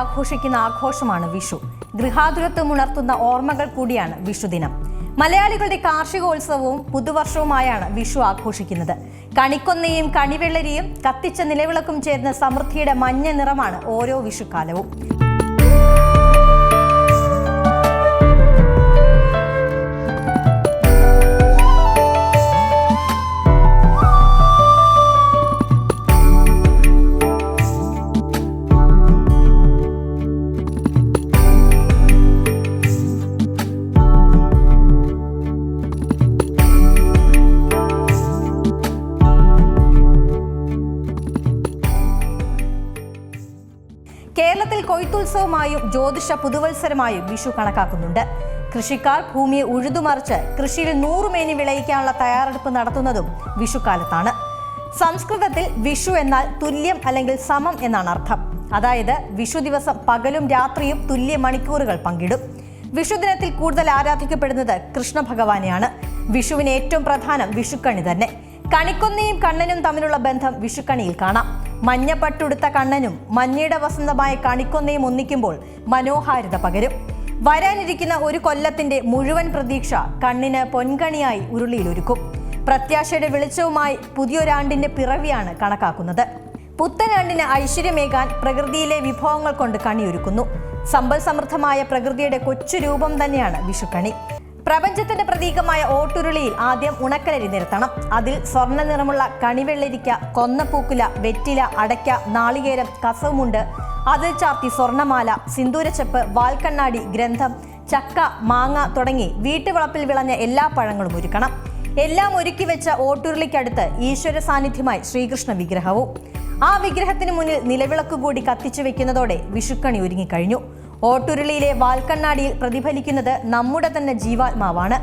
ആഘോഷിക്കുന്ന ആഘോഷമാണ് വിഷു. ഗൃഹാതുരത്വം ഉണർത്തുന്ന ഓർമ്മകൾ കൂടിയാണ് വിഷുദിനം. മലയാളികളുടെ കാർഷികോത്സവവും പുതുവർഷവുമായാണ് വിഷു ആഘോഷിക്കുന്നത്. കണിക്കൊന്നയും കണിവെള്ളരിയും കത്തിച്ച നിലവിളക്കും ചേർന്ന സമൃദ്ധിയുടെ മഞ്ഞ നിറമാണ് ഓരോ വിഷുക്കാലവും. കേരളത്തിൽ കൊയ്ത്തുത്സവമായും ജ്യോതിഷ പുതുവത്സരമായും വിഷു കണക്കാക്കുന്നുണ്ട്. കൃഷിക്കാർ ഭൂമിയെ ഉഴുതുമറിച്ച് കൃഷിയിൽ 100 മേനി വിളയിക്കാനുള്ള തയ്യാറെടുപ്പ് നടത്തുന്നതും വിഷുക്കാലത്താണ്. സംസ്കൃതത്തിൽ വിഷു എന്നാൽ തുല്യം അല്ലെങ്കിൽ സമം എന്നാണ് അർത്ഥം. അതായത് വിഷു ദിവസം പകലും രാത്രിയും തുല്യ മണിക്കൂറുകൾ പങ്കിടും. വിഷുദിനത്തിൽ കൂടുതൽ ആരാധിക്കപ്പെടുന്നത് കൃഷ്ണ ഭഗവാനെയാണ്. വിഷുവിന് ഏറ്റവും പ്രധാനം വിഷുക്കണി തന്നെ. കണിക്കൊന്നയും കണ്ണനും തമ്മിലുള്ള ബന്ധം വിഷുക്കണിയിൽ കാണാം. മഞ്ഞപ്പട്ടുടുത്ത കണ്ണനും മഞ്ഞയുടെ വസന്തമായ കണിക്കൊന്നയും ഒന്നിക്കുമ്പോൾ മനോഹാരിത പകരും. വരാനിരിക്കുന്ന ഒരു കൊല്ലത്തിന്റെ മുഴുവൻ പ്രതീക്ഷ കണ്ണിന് പൊൻകണിയായി ഉരുളിയിലൊരുക്കും. പ്രത്യാശയുടെ വെളിച്ചവുമായി പുതിയൊരാണ്ടിന്റെ പിറവിയാണ് കണക്കാക്കുന്നത്. പുത്തനാണ്ടിന് ഐശ്വര്യമേകാൻ പ്രകൃതിയിലെ വിഭവങ്ങൾ കൊണ്ട് കണിയൊരുക്കുന്നു. സമ്പൽ സമൃദ്ധമായ പ്രകൃതിയുടെ കൊച്ചു രൂപം തന്നെയാണ് വിഷുക്കണി. പ്രപഞ്ചത്തിന്റെ പ്രതീകമായ ഓട്ടുരുളിയിൽ ആദ്യം ഉണക്കലരി നിരത്തണം. അതിൽ സ്വർണ്ണ നിറമുള്ള കണിവെള്ളരിക്ക, കൊന്നപ്പൂക്കുല, വെറ്റില, അടയ്ക്ക, നാളികേരം, കസവുമുണ്ട്, അതിൽ ചാർത്തി സ്വർണ്ണമാല, സിന്ദൂരച്ചെപ്പ്, വാൽക്കണ്ണാടി, ഗ്രന്ഥം, ചക്ക, മാങ്ങ തുടങ്ങി വീട്ടുവളപ്പിൽ വിളഞ്ഞ എല്ലാ പഴങ്ങളും ഒരുക്കണം. എല്ലാം ഒരുക്കി വെച്ച ഓട്ടുരുളിക്കടുത്ത് ഈശ്വര സാന്നിധ്യമായി ശ്രീകൃഷ്ണ വിഗ്രഹവും. ആ വിഗ്രഹത്തിന് മുന്നിൽ നിലവിളക്ക് കൂടി കത്തിച്ചു വെക്കുന്നതോടെ വിഷുക്കണി ഒരുങ്ങിക്കഴിഞ്ഞു. ഓട്ടുരുളിയിലെ വാൽക്കണ്ണാടിയിൽ പ്രതിഫലിക്കുന്നത് നമ്മുടെ തന്നെ ജീവാത്മാവാണ്.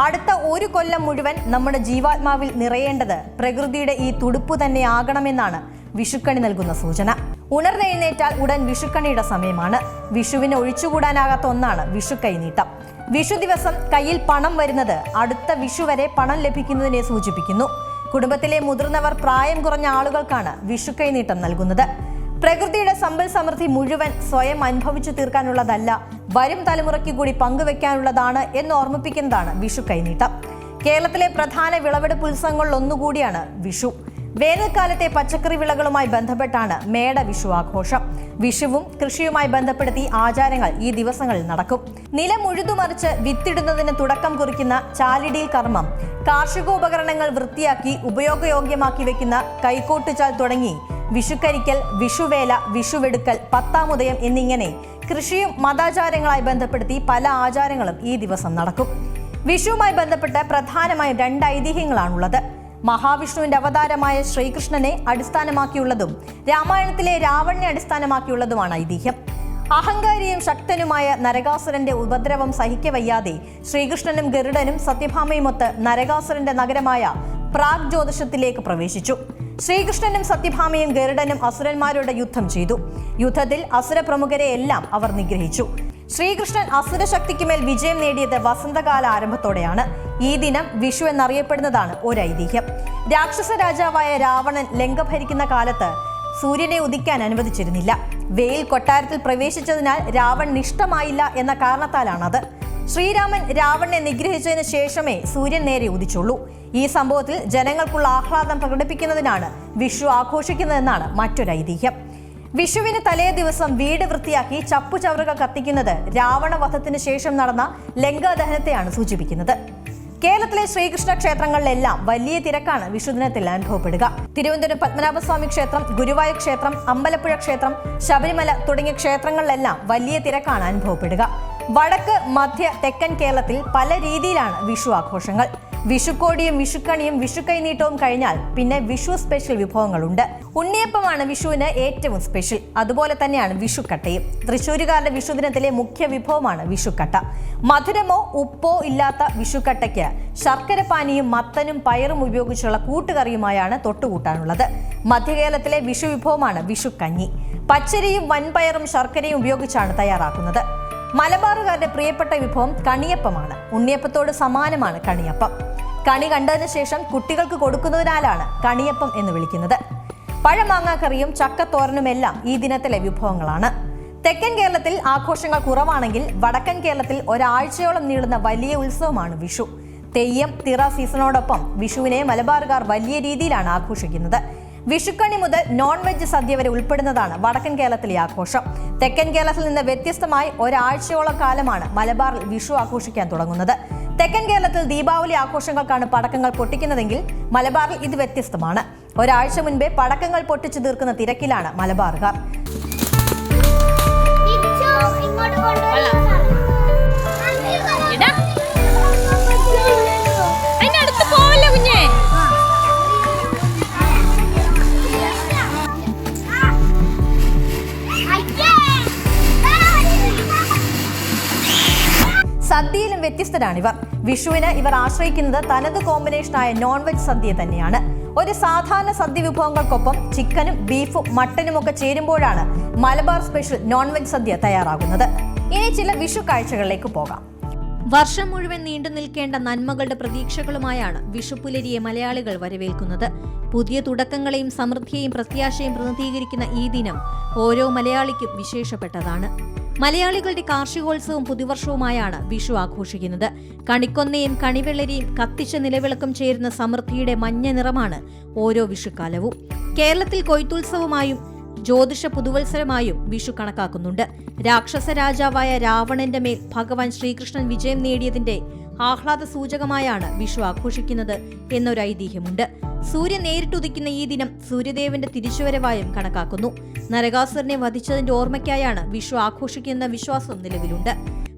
അടുത്ത ഒരു കൊല്ലം മുഴുവൻ നമ്മുടെ ജീവാത്മാവിൽ നിറയേണ്ടത് പ്രകൃതിയുടെ ഈ തുടുപ്പ് തന്നെ ആകണമെന്നാണ് വിഷുക്കണി നൽകുന്ന സൂചന. ഉണർന്നെഴുന്നേറ്റാൽ ഉടൻ വിഷുക്കണിയുടെ സമയമാണ്. വിഷുവിന് ഒഴിച്ചുകൂടാനാകാത്ത ഒന്നാണ് വിഷു കൈനീട്ടം. വിഷു ദിവസം കയ്യിൽ പണം വരുന്നത് അടുത്ത വിഷു വരെ പണം ലഭിക്കുന്നതിനെ സൂചിപ്പിക്കുന്നു. കുടുംബത്തിലെ മുതിർന്നവർ പ്രായം കുറഞ്ഞ ആളുകൾക്കാണ് വിഷു കൈനീട്ടം നൽകുന്നത്. പ്രകൃതിയുടെ സമ്പൽ സമൃദ്ധി മുഴുവൻ സ്വയം അനുഭവിച്ചു തീർക്കാനുള്ളതല്ല, വരും തലമുറയ്ക്ക് കൂടി പങ്കുവെക്കാനുള്ളതാണ് എന്ന് ഓർമ്മിപ്പിക്കുന്നതാണ് വിഷു കൈനീട്ടം. കേരളത്തിലെ പ്രധാന വിളവെടുപ്പ് ഉത്സവങ്ങളിൽ ഒന്നുകൂടിയാണ് വിഷു. വേനൽക്കാലത്തെ പച്ചക്കറി വിളകളുമായി ബന്ധപ്പെട്ടാണ് മേട വിഷു ആഘോഷം. വിഷുവും കൃഷിയുമായി ബന്ധപ്പെടുത്തി ആചാരങ്ങൾ ഈ ദിവസങ്ങളിൽ നടക്കും. നിലം ഉഴുതുമറിച്ച് വിത്തിടുന്നതിന് തുടക്കം കുറിക്കുന്ന ചാലിടിയിൽ കർമ്മം, കാർഷികോപകരണങ്ങൾ വൃത്തിയാക്കി ഉപയോഗയോഗ്യമാക്കി വെക്കുന്ന കൈക്കോട്ടുചാൽ തുടങ്ങി വിഷുക്കരിക്കൽ, വിഷുവേല, വിഷുവെടുക്കൽ, പത്താമുദയം എന്നിങ്ങനെ കൃഷിയും മതാചാരങ്ങളായി ബന്ധപ്പെടുത്തി പല ആചാരങ്ങളും ഈ ദിവസം നടക്കും. വിഷുവുമായി ബന്ധപ്പെട്ട് പ്രധാനമായും 2 ഐതിഹ്യങ്ങളാണുള്ളത്. മഹാവിഷ്ണുവിന്റെ അവതാരമായ ശ്രീകൃഷ്ണനെ അടിസ്ഥാനമാക്കിയുള്ളതും രാമായണത്തിലെ രാവണനെ അടിസ്ഥാനമാക്കിയുള്ളതുമാണ് ഐതിഹ്യം. അഹങ്കാരിയും ശക്തനുമായ നരകാസുരന്റെ ഉപദ്രവം സഹിക്കവയ്യാതെ ശ്രീകൃഷ്ണനും ഗരുഡനും സത്യഭാമയുമൊത്ത് നരകാസുരന്റെ നഗരമായ പ്രാഗ് ജ്യോതിഷത്തിലേക്ക് പ്രവേശിച്ചു. ശ്രീകൃഷ്ണനും സത്യഭാമയും ഗരുഡനും അസുരന്മാരോട് യുദ്ധം ചെയ്തു. യുദ്ധത്തിൽ അസുര പ്രമുഖരെ എല്ലാം അവർ നിഗ്രഹിച്ചു. ശ്രീകൃഷ്ണൻ അസുരശക്തിക്കുമേൽ വിജയം നേടിയത് വസന്തകാല ആരംഭത്തോടെയാണ്. ഈ ദിനം വിഷു എന്നറിയപ്പെടുന്നതാണ് ഒരു ഐതിഹ്യം. രാക്ഷസ രാജാവായ രാവണൻ ലങ്ക ഭരിക്കുന്ന കാലത്ത് സൂര്യനെ ഉദിക്കാൻ അനുവദിച്ചിരുന്നില്ല. വെയിൽ കൊട്ടാരത്തിൽ പ്രവേശിച്ചതിനാൽ രാവൺ നിഷ്ഠമായില്ല എന്ന കാരണത്താലാണത്. ശ്രീരാമൻ രാവണനെ നിഗ്രഹിച്ചതിന് ശേഷമേ സൂര്യൻ നേരെ ഉദിച്ചുള്ളൂ. ഈ സംഭവത്തിൽ ജനങ്ങൾക്കുള്ള ആഹ്ലാദം പ്രകടിപ്പിക്കുന്നതിനാണ് വിഷു ആഘോഷിക്കുന്നതെന്നാണ് മറ്റൊരു ഐതിഹ്യം. വിഷുവിന് തലേ ദിവസം വീട് വൃത്തിയാക്കി ചപ്പുചവറുകൾ കത്തിക്കുന്നത് രാവണവധത്തിന് ശേഷം നടന്ന ലങ്കാദഹനത്തെയാണ് സൂചിപ്പിക്കുന്നത്. കേരളത്തിലെ ശ്രീകൃഷ്ണ ക്ഷേത്രങ്ങളിലെല്ലാം വലിയ തിരക്കാണ് വിഷുദിനത്തിൽ അനുഭവപ്പെടുക. തിരുവനന്തപുരം പത്മനാഭസ്വാമി ക്ഷേത്രം, ഗുരുവായൂർ ക്ഷേത്രം, അമ്പലപ്പുഴ ക്ഷേത്രം, ശബരിമല തുടങ്ങിയ ക്ഷേത്രങ്ങളിലെല്ലാം വലിയ തിരക്കാണ് അനുഭവപ്പെടുക. വടക്ക്, മധ്യ, തെക്കൻ കേരളത്തിൽ പല രീതിയിലാണ് വിഷു ആഘോഷങ്ങൾ. വിഷുക്കോടിയും വിഷുക്കണിയും വിഷുക്കൈനീട്ടവും കഴിഞ്ഞാൽ പിന്നെ വിഷു സ്പെഷ്യൽ വിഭവങ്ങളുണ്ട്. ഉണ്ണിയപ്പമാണ് വിഷുവിന് ഏറ്റവും സ്പെഷ്യൽ. അതുപോലെ തന്നെയാണ് വിഷുക്കട്ടയും. തൃശ്ശൂരുകാരുടെ വിഷുദിനത്തിലെ മുഖ്യ വിഭവമാണ് വിഷുക്കട്ട. മധുരമോ ഉപ്പോ ഇല്ലാത്ത വിഷുക്കട്ടയ്ക്ക് ശർക്കരപ്പാനിയും മത്തനും പയറും ഉപയോഗിച്ചുള്ള കൂട്ടുകറിയുമായാണ് തൊട്ടുകൂട്ടാനുള്ളത്. മധ്യകേരളത്തിലെ വിഷു വിഭവമാണ് വിഷുക്കഞ്ഞി. പച്ചരിയും വൻപയറും ശർക്കരയും ഉപയോഗിച്ചാണ് തയ്യാറാക്കുന്നത്. മലബാറുകാരുടെ പ്രിയപ്പെട്ട വിഭവം കണിയപ്പമാണ്. ഉണ്ണിയപ്പത്തോട് സമാനമാണ് കണിയപ്പം. കണി കണ്ടതിന് ശേഷം കുട്ടികൾക്ക് കൊടുക്കുന്നതിനാലാണ് കണിയപ്പം എന്ന് വിളിക്കുന്നത്. പഴമാങ്ങാക്കറിയും ചക്കത്തോരനുമെല്ലാം ഈ ദിനത്തിലെ വിഭവങ്ങളാണ്. തെക്കൻ കേരളത്തിൽ ആഘോഷങ്ങൾ കുറവാണെങ്കിൽ വടക്കൻ കേരളത്തിൽ ഒരാഴ്ചയോളം നീളുന്ന വലിയ ഉത്സവമാണ് വിഷു. തെയ്യം, തിറ സീസണോടൊപ്പം വിഷുവിനെ മലബാറുകാർ വലിയ രീതിയിലാണ് ആഘോഷിക്കുന്നത്. വിഷുക്കണി മുതൽ നോൺ വെജ് സദ്യ വരെ ഉൾപ്പെടുന്നതാണ് വടക്കൻ കേരളത്തിലെ ആഘോഷം. തെക്കൻ കേരളത്തിൽ നിന്ന് വ്യത്യസ്തമായി ഒരാഴ്ചയോളം കാലമാണ് മലബാറിൽ വിഷു ആഘോഷിക്കാൻ തുടങ്ങുന്നത്. തെക്കൻ കേരളത്തിൽ ദീപാവലി ആഘോഷങ്ങൾക്കാണ് പടക്കങ്ങൾ പൊട്ടിക്കുന്നതെങ്കിൽ മലബാറിൽ ഇത് വ്യത്യസ്തമാണ്. ഒരാഴ്ച മുൻപേ പടക്കങ്ങൾ പൊട്ടിച്ചു തീർക്കുന്ന തിരക്കിലാണ് മലബാറുകാർ. സദ്യയിലും വ്യത്യസ്തരാണിവർ. വിഷുവിന് ഇവർ ആശ്രയിക്കുന്നത് തനത് കോമ്പിനേഷനായ നോൺ വെജ് സദ്യ തന്നെയാണ്. ഒരു സാധാരണ സദ്യ വിഭവങ്ങൾക്കൊപ്പം ചിക്കനും ബീഫും മട്ടനും ഒക്കെ ചേരുമ്പോഴാണ് മലബാർ സ്പെഷ്യൽ നോൺ വെജ് സദ്യ തയ്യാറാകുന്നത്. ഇനി ചില വിഷു കാഴ്ചകളിലേക്ക് പോകാം. വർഷം മുഴുവൻ നീണ്ടു നിൽക്കേണ്ട നന്മകളുടെ പ്രതീക്ഷകളുമായാണ് വിഷുപ്പുലരിയെ മലയാളികൾ വരവേൽക്കുന്നത്. പുതിയ തുടക്കങ്ങളെയും സമൃദ്ധിയെയും പ്രത്യാശയും പ്രതിനിധീകരിക്കുന്ന ഈ ദിനം ഓരോ മലയാളിക്കും വിശേഷപ്പെട്ടതാണ്. മലയാളികളുടെ കാർഷികോത്സവവും പുതുവർഷവുമായാണ് വിഷു ആഘോഷിക്കുന്നത്. കണിക്കൊന്നയും കണിവെള്ളരിയും കത്തിച്ച നിലവിളക്കും ചേരുന്ന സമൃദ്ധിയുടെ മഞ്ഞ നിറമാണ് ഓരോ വിഷുക്കാലവും. കേരളത്തിൽ കൊയ്ത്തുത്സവമായും ജ്യോതിഷ പുതുവത്സരമായും വിഷു കണക്കാക്കുന്നുണ്ട്. രാക്ഷസ രാജാവായ രാവണന്റെ മേൽ ഭഗവാൻ ശ്രീകൃഷ്ണൻ വിജയം നേടിയതിന്റെ ആഹ്ലാദ സൂചകമായാണ് വിഷു ആഘോഷിക്കുന്നത് എന്നൊരു ഐതിഹ്യമുണ്ട്. സൂര്യൻ നേരിട്ടുദിക്കുന്ന ഈ ദിനം സൂര്യദേവന്റെ തിരിച്ചുവരവായും കണക്കാക്കുന്നു. നരകാസുരനെ വധിച്ചതിന്റെ ഓർമ്മയ്ക്കായാണ് വിഷു ആഘോഷിക്കുന്ന വിശ്വാസം നിലവിലുണ്ട്.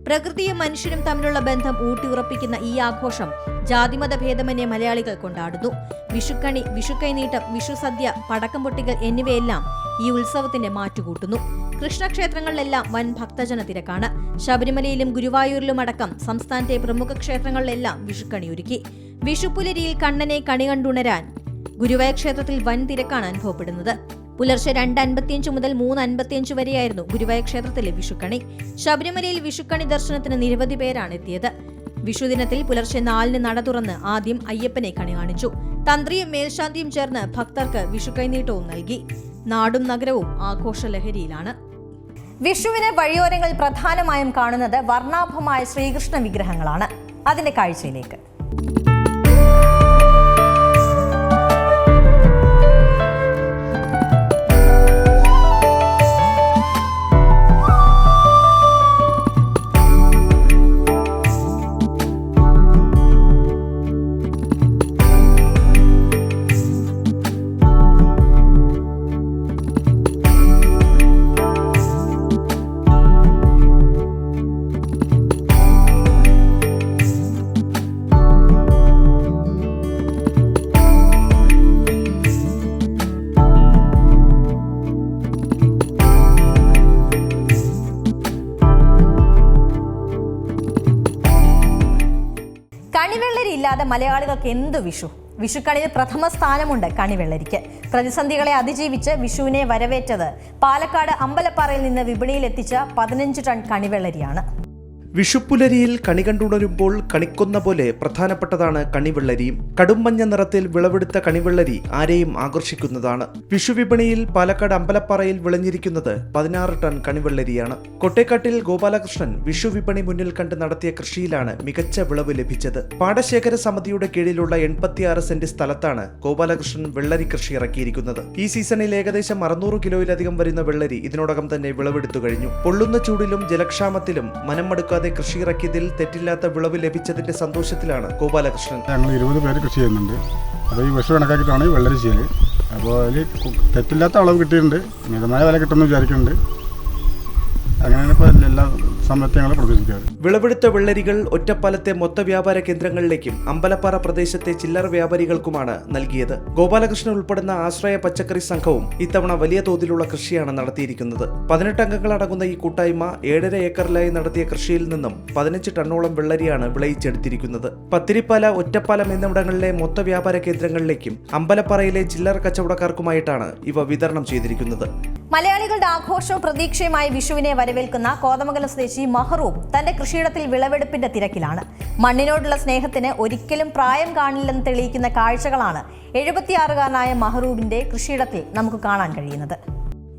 പ്രകൃതിയും മനുഷ്യരും തമ്മിലുള്ള ബന്ധം ഊട്ടിയുറപ്പിക്കുന്ന ഈ ആഘോഷം ജാതിമത ഭേദമന്യേ മലയാളികൾ കൊണ്ടാടുന്നു. വിഷുക്കണി, വിഷുക്കൈനീട്ടം, വിഷുസദ്യ, പടക്കം പൊട്ടികൾ എന്നിവയെല്ലാം ഈ ഉത്സവത്തിന്റെ മാറ്റുകൂട്ടുന്നു. കൃഷ്ണക്ഷേത്രങ്ങളിലെല്ലാം വൻ ഭക്തജന തിരക്കാണ്. ശബരിമലയിലും ഗുരുവായൂരിലും അടക്കം സംസ്ഥാനത്തെ പ്രമുഖ ക്ഷേത്രങ്ങളിലെല്ലാം വിഷുക്കണി ഒരുക്കി. വിഷുപ്പുലരിയിൽ കണ്ണനെ കണി കണ്ടുണരാൻ ഗുരുവായൂർ ക്ഷേത്രത്തിൽ വൻ തിരക്കാണ് അനുഭവപ്പെടുന്നത്. പുലർച്ചെ 2:55 മുതൽ 3:55 വരെയായിരുന്നു ഗുരുവായൂർ ക്ഷേത്രത്തിലെ വിഷുക്കണി. ശബരിമലയിൽ വിഷുക്കണി ദർശനത്തിന് നിരവധി പേരാണ് എത്തിയത്. വിഷുദിനത്തിൽ പുലർച്ചെ 4-ന് നട തുറന്ന് ആദ്യം അയ്യപ്പനെ കണി കാണിച്ചു. തന്ത്രിയും മേൽശാന്തിയും ചേർന്ന് ഭക്തർക്ക് വിഷുക്കൈനീട്ടവും നൽകി. നാടും നഗരവും ആഘോഷലഹരിയിലാണ്. വിഷുവിന് വഴിയോരങ്ങളിൽ പ്രധാനമായും കാണുന്നത് വർണ്ണാഭമായ ശ്രീകൃഷ്ണ വിഗ്രഹങ്ങളാണ്. അതിന്റെ കാഴ്ചയിലേക്ക്. കണിവെള്ളരി ഇല്ലാതെ മലയാളികൾക്ക് എന്ത് വിഷു? വിഷുക്കണിയിൽ പ്രഥമ സ്ഥാനമുണ്ട് കണിവെള്ളരിക്ക്. പ്രതിസന്ധികളെ അതിജീവിച്ച് വിഷുവിനെ വരവേറ്റത് പാലക്കാട് അമ്പലപ്പാറയിൽ നിന്ന് വിപണിയിലെത്തിച്ച 15 ടൺ കണിവെള്ളരിയാണ്. വിഷുപ്പുലരിയിൽ കണി കണ്ടുണരുമ്പോൾ കണിക്കൊന്ന പോലെ പ്രധാനപ്പെട്ടതാണ് കണിവെള്ളരിയും. കടുംമഞ്ഞ നിറത്തിൽ വിളവെടുത്ത കണിവെള്ളരി ആരെയും ആകർഷിക്കുന്നതാണ്. വിഷുവിപണിയിൽ പാലക്കാട് അമ്പലപ്പാറയിൽ വിളഞ്ഞിരിക്കുന്നത് 16 ടൺ കണിവെള്ളരിയാണ്. കൊട്ടേക്കാട്ടിൽ ഗോപാലകൃഷ്ണൻ വിഷുവിപണി മുന്നിൽ കണ്ട് നടത്തിയ കൃഷിയിലാണ് മികച്ച വിളവ് ലഭിച്ചത്. പാടശേഖര സമിതിയുടെ കീഴിലുള്ള 86 സെന്റ് സ്ഥലത്താണ് ഗോപാലകൃഷ്ണൻ വെള്ളരി കൃഷി ഇറക്കിയിരിക്കുന്നത്. ഈ സീസണിൽ ഏകദേശം 600 കിലോയിലധികം വരുന്ന വെള്ളരി ഇതിനോടകം തന്നെ വിളവെടുത്തു കഴിഞ്ഞു. പൊള്ളുന്ന ചൂടിലും ജലക്ഷാമത്തിലും മനം മടുക്കാതെ കൃഷി ഇറക്കിയതിൽ തെറ്റില്ലാത്ത വിളവ് ലഭിച്ചതിന്റെ സന്തോഷത്തിലാണ് ഗോപാലകൃഷ്ണൻ. ഞങ്ങൾ 20 പേര് കൃഷി ചെയ്യുന്നുണ്ട്. അപ്പോൾ ഈ വിഷു കണക്കാക്കിയിട്ടാണ് ഈ വെള്ളരി ചെയ്യൽ. അപ്പോൾ അതിൽ തെറ്റില്ലാത്ത അളവ് കിട്ടിയിട്ടുണ്ട്. മിതമായ വില കിട്ടുമെന്ന് വിചാരിക്കുന്നുണ്ട്. അങ്ങനെയാണ് ഇപ്പോൾ എല്ലാ സമയത്ത് ഞങ്ങൾ പ്രതീക്ഷിക്കാറ്. വിളവെടുത്ത വെള്ളരികൾ ഒറ്റപ്പാലത്തെ മൊത്ത വ്യാപാര കേന്ദ്രങ്ങളിലേക്കും അമ്പലപ്പാറ പ്രദേശത്തെ ചില്ലറ വ്യാപാരികൾക്കുമാണ് നൽകിയത്. ഗോപാലകൃഷ്ണൻ ഉൾപ്പെടുന്ന ആശ്രയ പച്ചക്കറി സംഘവും ഇത്തവണ വലിയ തോതിലുള്ള കൃഷിയാണ് നടത്തിയിരിക്കുന്നത്. 18 അംഗങ്ങൾ അടങ്ങുന്ന ഈ കൂട്ടായ്മ 7.5 ഏക്കറിലായി നടത്തിയ കൃഷിയിൽ നിന്നും 15 ടണ്ണോളം വെള്ളരിയാണ് വിളയിച്ചെടുത്തിരിക്കുന്നത്. പത്തിരിപ്പാല, ഒറ്റപ്പാലം എന്നിവിടങ്ങളിലെ മൊത്ത വ്യാപാര കേന്ദ്രങ്ങളിലേക്കും അമ്പലപ്പാറയിലെ ചില്ലറ കച്ചവടക്കാർക്കുമായിട്ടാണ് ഇവ വിതരണം ചെയ്തിരിക്കുന്നത്. മലയാളികളുടെ ആഘോഷവും പ്രതീക്ഷയുമായി വിഷുവിനെ വരവേൽക്കുന്ന കോതമംഗലം സ്വദേശി മഹറൂം തന്റെ കൃഷിയിടത്തിൽ വിളവെടുപ്പിന്റെ തിരക്കിലാണ്. മണ്ണിനോടുള്ള സ്നേഹത്തിന് ഒരിക്കലും പ്രായം കാണില്ലെന്ന് തെളിയിക്കുന്ന കാഴ്ചകളാണ് 76-കാരനായ മഹറൂബിന്റെ കൃഷിയിടത്തിൽ നമുക്ക് കാണാൻ കഴിയുന്നത്.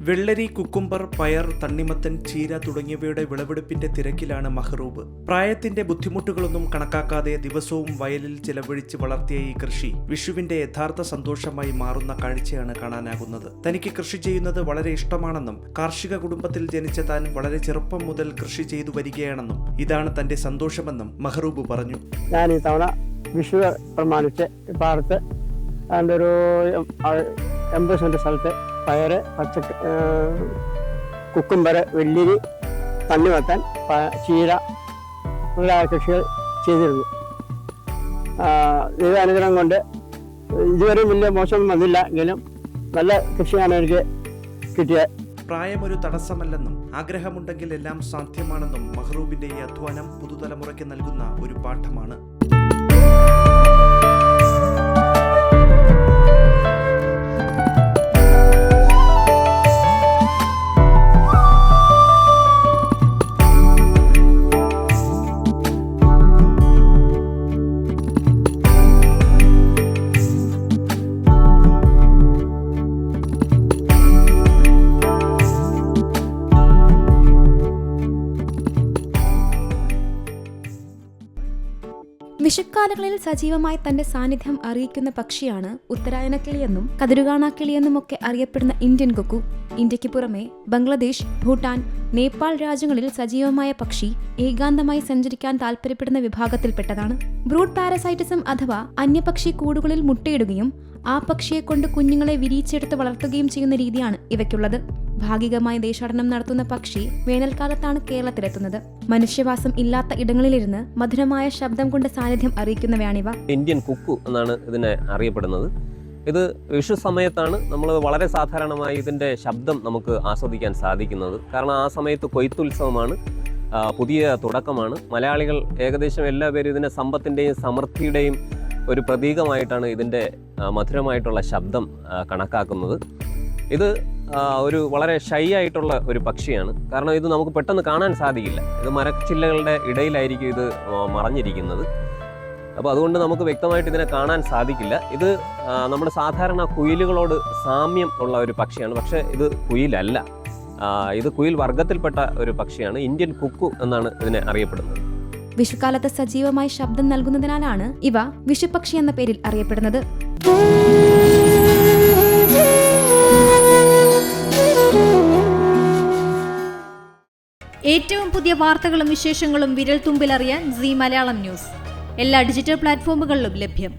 വെള്ളരി, കുക്കുംബർ, പയർ, തണ്ണിമത്തൻ, ചീര തുടങ്ങിയവയുടെ വിളവെടുപ്പിന്റെ തിരക്കിലാണ് മഹ്റൂബ്. പ്രായത്തിന്റെ ബുദ്ധിമുട്ടുകളൊന്നും കണക്കാക്കാതെ ദിവസവും വയലിൽ ചിലവഴിച്ച് വളർത്തിയ ഈ കൃഷി വിഷുവിന്റെ യഥാർത്ഥ സന്തോഷമായി മാറുന്ന കാഴ്ചയാണ് കാണാനാകുന്നത്. തനിക്ക് കൃഷി ചെയ്യുന്നത് വളരെ ഇഷ്ടമാണെന്നും കാർഷിക കുടുംബത്തിൽ ജനിച്ച താൻ വളരെ ചെറുപ്പം മുതൽ കൃഷി ചെയ്തു വരികയാണെന്നും ഇതാണ് തന്റെ സന്തോഷമെന്നും മഹ്റൂബ് പറഞ്ഞു. ഞാൻ ഈ തവണ വിഷു പ്രമാണിച്ച് പാടത്ത് അതിൻ്റെ ഒരു 80 സെൻറ്റ് സ്ഥലത്ത് പയർ, കുക്കുംബർ, വെള്ളിരി, തണ്ണിമത്തൻ, ചീര മുതലായ കൃഷികൾ ചെയ്തിരുന്നു. ദൈവ അനുഗ്രഹം കൊണ്ട് ഇതുവരെ വലിയ മോശമൊന്നും വന്നില്ല. എങ്കിലും നല്ല കൃഷിയാണ് എനിക്ക് കിട്ടിയത്. പ്രായമൊരു തടസ്സമല്ലെന്നും ആഗ്രഹമുണ്ടെങ്കിൽ എല്ലാം സാധ്യമാണെന്നും മഹ്റൂബിന്റെ ഈ അധ്വാനം പുതുതലമുറയ്ക്ക് നൽകുന്ന ഒരു പാഠമാണ്. വിഷുക്കാലങ്ങളിൽ സജീവമായി തന്റെ സാന്നിധ്യം അറിയിക്കുന്ന പക്ഷിയാണ് ഉത്തരായനക്കിളിയെന്നും കതിരുകാണാക്കിളിയെന്നുമൊക്കെ അറിയപ്പെടുന്ന ഇന്ത്യൻ കൊക്കു. ഇന്ത്യക്ക് പുറമെ ബംഗ്ലാദേശ്, ഭൂട്ടാൻ, നേപ്പാൾ രാജ്യങ്ങളിൽ സജീവമായ പക്ഷി ഏകാന്തമായി സഞ്ചരിക്കാൻ താൽപര്യപ്പെടുന്ന വിഭാഗത്തിൽപ്പെട്ടതാണ്. ബ്രൂഡ് പാരസൈറ്റിസം അഥവാ അന്യപക്ഷി കൂടുകളിൽ മുട്ടയിടുകയും ആ പക്ഷിയെ കൊണ്ട് കുഞ്ഞുങ്ങളെ വിരിയിച്ചെടുത്ത് വളർത്തുകയും ചെയ്യുന്ന രീതിയാണ് ഇവയ്ക്കുള്ളത്. ഭാഗികമായി ദേശാടനം നടത്തുന്ന പക്ഷി വേനൽക്കാലത്താണ് കേരളത്തിലെത്തുന്നത്. മനുഷ്യവാസം ഇല്ലാത്ത ഇടങ്ങളിലിരുന്ന് മധുരമായ ശബ്ദം കൊണ്ട് സാന്നിധ്യം അറിയിക്കുന്നവയാണിവ. ഇന്ത്യൻ കുക്കു എന്നാണ് ഇതിനെ അറിയപ്പെടുന്നത്. ഇത് വിഷു സമയത്താണ് നമ്മൾ വളരെ സാധാരണമായി ഇതിൻ്റെ ശബ്ദം നമുക്ക് ആസ്വദിക്കാൻ സാധിക്കുന്നത്. കാരണം ആ സമയത്ത് കൊയ്ത്തുത്സവമാണ്, പുതിയ തുടക്കമാണ്. മലയാളികൾ ഏകദേശം എല്ലാവരും ഇതിനെ സമ്പത്തിൻ്റെയും സമൃദ്ധിയുടെയും ഒരു പ്രതീകമായിട്ടാണ് ഇതിൻ്റെ മധുരമായിട്ടുള്ള ശബ്ദം കണക്കാക്കുന്നത്. ഇത് ഒരു വളരെ ഷൈ ആയിട്ടുള്ള ഒരു പക്ഷിയാണ്. കാരണം ഇത് നമുക്ക് പെട്ടെന്ന് കാണാൻ സാധിക്കില്ല. ഇത് മരച്ചില്ലകളുടെ ഇടയിലായിരിക്കും ഇത് മറഞ്ഞിരിക്കുന്നത്. അപ്പോൾ അതുകൊണ്ട് നമുക്ക് വ്യക്തമായിട്ട് ഇതിനെ കാണാൻ സാധിക്കില്ല. ഇത് നമ്മുടെ സാധാരണ കുയിലുകളോട് സാമ്യം ഉള്ള ഒരു പക്ഷിയാണ്. പക്ഷേ ഇത് കുയിലല്ല, ഇത് കുയിൽ വർഗത്തിൽപ്പെട്ട ഒരു പക്ഷിയാണ്. ഇന്ത്യൻ കുക്കു എന്നാണ് ഇതിനെ അറിയപ്പെടുന്നത്. വിഷുക്കാലത്ത് സജീവമായി ശബ്ദം നൽകുന്നതിനാലാണ് ഇവ വിഷുപക്ഷി എന്ന പേരിൽ അറിയപ്പെടുന്നത്. ഏറ്റവും പുതിയ വാർത്തകളും വിശേഷങ്ങളും വിരൽ തുമ്പിലറിയാൻ സീ മലയാളം ന്യൂസ് എല്ലാ ഡിജിറ്റൽ പ്ലാറ്റ്ഫോമുകളിലും ലഭ്യം.